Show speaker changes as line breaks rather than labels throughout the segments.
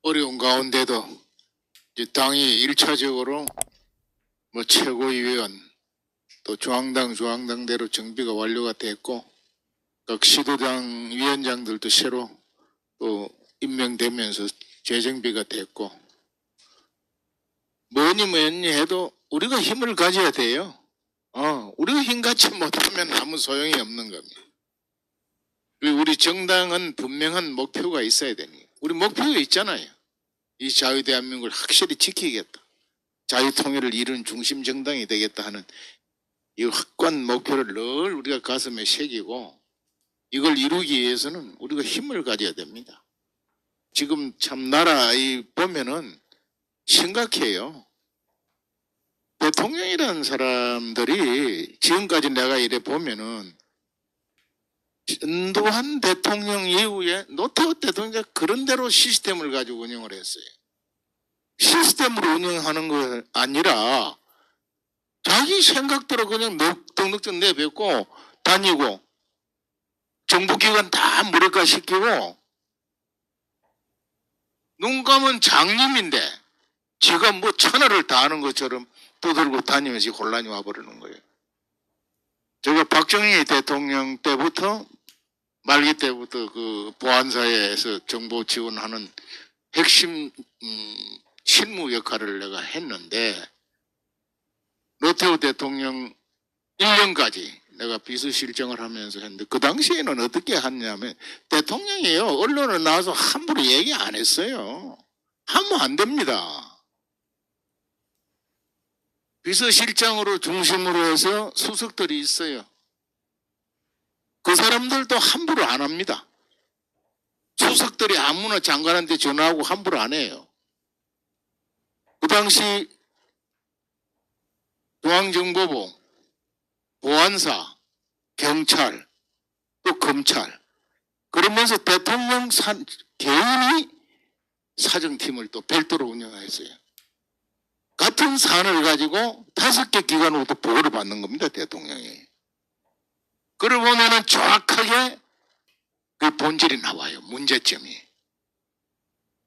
어려운 가운데도 이제 당이 1차적으로 뭐 최고위원 또 중앙당대로 정비가 완료가 됐고 각 시도당 위원장들도 새로 또 임명되면서 재정비가 됐고 뭐니 해도 우리가 힘을 가져야 돼요. 우리가 힘 갖지 못하면 아무 소용이 없는 겁니다. 그리고 우리 정당은 분명한 목표가 있어야 되니 우리 목표가 있잖아요. 이 자유대한민국을 확실히 지키겠다. 자유통일을 이루는 중심 정당이 되겠다 하는 이 확고한 목표를 늘 우리가 가슴에 새기고 이걸 이루기 위해서는 우리가 힘을 가져야 됩니다. 지금 참 나라 보면은 심각해요. 대통령이라는 사람들이 지금까지 내가 이래 보면은 전두환 대통령 이후에 노태우 대통령 그런 대로 시스템을 가지고 운영을 했어요. 시스템으로 운영하는 거 아니라 자기 생각대로 그냥 넉넉넉 내뱉고 다니고 정부기관 다 무력화시키고 눈 감은 장님인데 제가 뭐 천하를 다 아는 것처럼 떠들고 다니면서 혼란이 와버리는 거예요. 제가 박정희 대통령 때부터 말기 때부터 그 보안사에서 정보 지원하는 핵심 실무 역할을 내가 했는데 노태우 대통령 1년까지 내가 비서실장을 하면서 했는데 그 당시에는 어떻게 했냐면 대통령이요 언론에 나와서 함부로 얘기 안 했어요. 하면 안 됩니다. 비서실장으로 중심으로 해서 수석들이 있어요. 그 사람들도 함부로 안 합니다. 수석들이 아무나 장관한테 전화하고 함부로 안 해요. 그 당시 중앙정보부, 보안사, 경찰, 또 검찰 그러면서 대통령 개인이 사정팀을 또 별도로 운영했어요. 같은 사안을 가지고 5개 기관으로부터 보고를 받는 겁니다. 대통령이. 그걸 보면은 정확하게 그 본질이 나와요. 문제점이.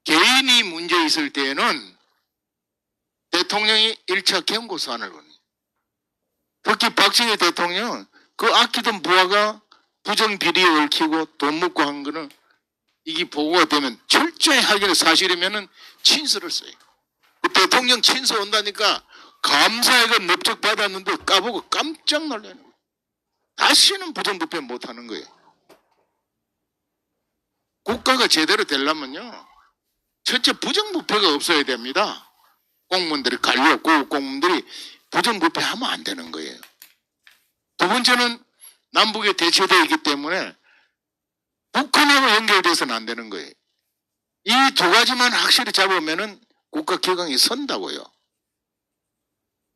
개인이 문제 있을 때에는 대통령이 1차 경고사안을 보내요. 특히 박정희 대통령은 그 아끼던 부하가 부정비리에 얽히고 돈 먹고 한 거는 이게 보고가 되면 철저히 확인해 사실이면은 친서를 써요. 그 대통령 친서 온다니까 감사회가 넓적 받았는데 까보고 깜짝 놀라는 거예요. 다시는 부정부패 못하는 거예요. 국가가 제대로 되려면요. 첫째 부정부패가 없어야 됩니다. 공무원들이 관료, 고급 공무원들이 부정부패하면 안 되는 거예요. 두 번째는 남북에 대체되어 있기 때문에 북한하고 연결돼서는 안 되는 거예요. 이 두 가지만 확실히 잡으면은 국가기강이 선다고요.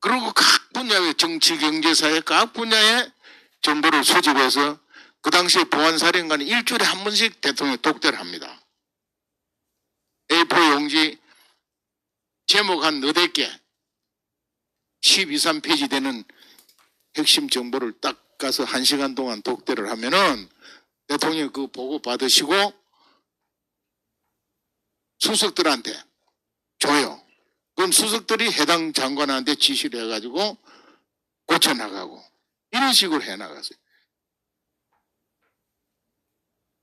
그리고 각 분야의 정치, 경제, 사회 각 분야의 정보를 수집해서 그 당시에 보안사령관이 일주일에 한 번씩 대통령 독대를 합니다. A4 용지 제목 한 4개 12, 3페이지 되는 핵심 정보를 딱 가서 1시간 동안 독대를 하면은 대통령이 그 보고 받으시고 수석들한테 줘요. 그럼 수석들이 해당 장관한테 지시를 해가지고 고쳐나가고 이런 식으로 해나갔어요.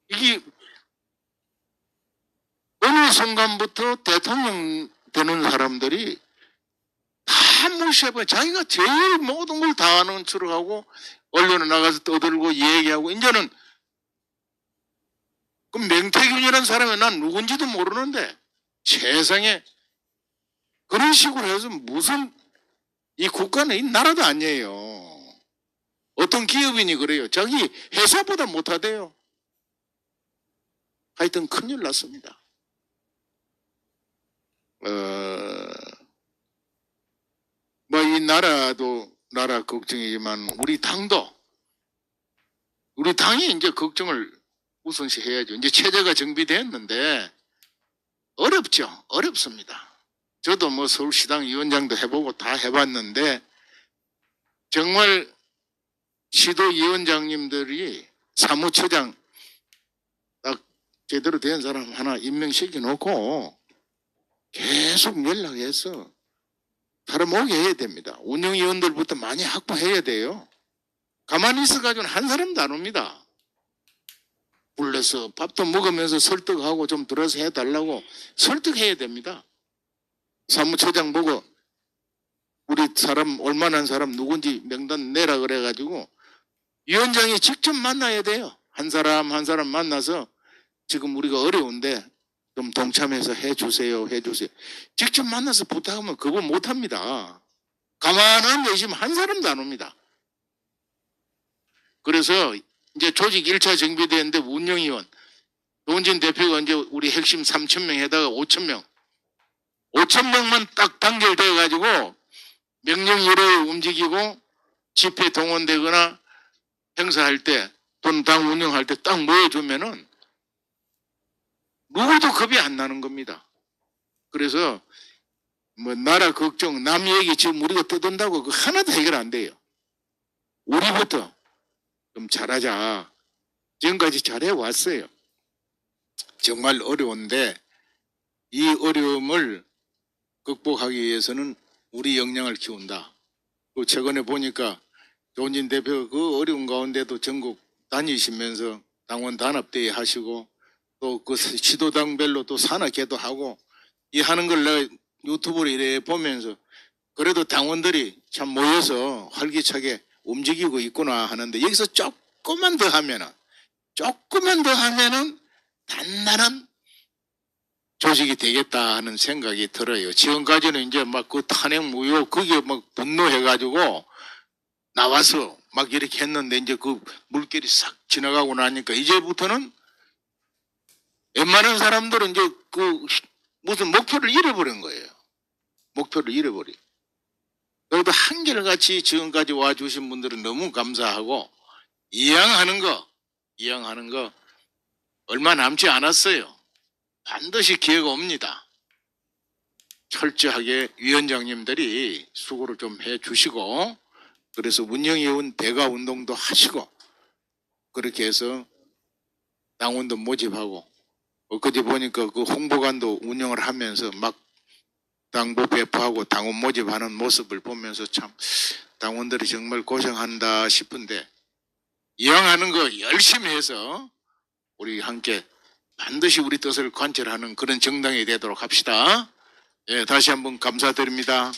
이게 어느 순간부터 대통령 되는 사람들이 다 무시해봐요. 자기가 제일 모든 걸 다 아는 척을 하고 언론에 나가서 떠들고 얘기하고 이제는 그 명태균이라는 사람이 난 누군지도 모르는데 세상에 그런 식으로 해서 무슨 이 국가는 이 나라도 아니에요. 어떤 기업인이 그래요. 자기 회사보다 못하대요. 하여튼 큰일 났습니다. 뭐 이 나라도 나라 걱정이지만 우리 당이 이제 걱정을 우선시 해야죠. 이제 체제가 정비됐는데 어렵죠. 어렵습니다. 저도 뭐 서울시당 위원장도 해보고 다 해봤는데 정말 시도위원장님들이 사무처장 딱 제대로 된 사람 하나 임명시켜 놓고 계속 연락해서 사람 오게 해야 됩니다. 운영위원들부터 많이 확보해야 돼요. 가만히 있어가지고는 한 사람도 안 옵니다. 불러서 밥도 먹으면서 설득하고 좀 들어서 해달라고 설득해야 됩니다. 사무처장 보고 우리 사람 올만한 사람 누군지 명단 내라 그래가지고 위원장이 직접 만나야 돼요. 한 사람 한 사람 만나서 지금 우리가 어려운데 좀 동참해서 해주세요. 직접 만나서 부탁하면 그거 못합니다. 가만히 계시면 한 사람도 안 옵니다. 그래서 이제 조직 1차 정비되는데 운영위원 노원진 대표가 이제 우리 핵심 3,000명에다가 5,000명 5,000명만 딱 단결돼 가지고 명령일에 움직이고 집회 동원되거나 행사할 때 돈 당 운영할 때 딱 모여주면은 누구도 겁이 안 나는 겁니다. 그래서 뭐 나라 걱정 남 얘기 지금 우리가 떠든다고 그 하나도 해결 안 돼요. 우리부터 좀 잘하자. 지금까지 잘해왔어요. 정말 어려운데 이 어려움을 극복하기 위해서는 우리 역량을 키운다. 또 최근에 보니까 조은진 대표 그 어려운 가운데도 전국 다니시면서 당원 단합대회 하시고 또 그 시도당별로 또 산악회도 하고 이 하는 걸 내가 유튜브로 이래 보면서 그래도 당원들이 참 모여서 활기차게 움직이고 있구나 하는데 여기서 조금만 더 하면은 단단한 조직이 되겠다 하는 생각이 들어요. 지금까지는 이제 막 그 탄핵 무효 그게 막 분노해가지고 나와서 막 이렇게 했는데 이제 그 물결이 싹 지나가고 나니까 이제부터는 웬만한 사람들은 이제 그 무슨 목표를 잃어버린 거예요. 목표를 잃어버려. 그래도 한결같이 지금까지 와주신 분들은 너무 감사하고 이양하는 거 얼마 남지 않았어요. 반드시 기회가 옵니다. 철저하게 위원장님들이 수고를 좀 해주시고 그래서 운영위원 대가 운동도 하시고 그렇게 해서 당원도 모집하고 엊그제 보니까 그 홍보관도 운영을 하면서 막 당부 배포하고 당원 모집하는 모습을 보면서 참 당원들이 정말 고생한다 싶은데 이왕하는 거 열심히 해서 우리 함께 반드시 우리 뜻을 관철하는 그런 정당이 되도록 합시다. 예, 다시 한번 감사드립니다.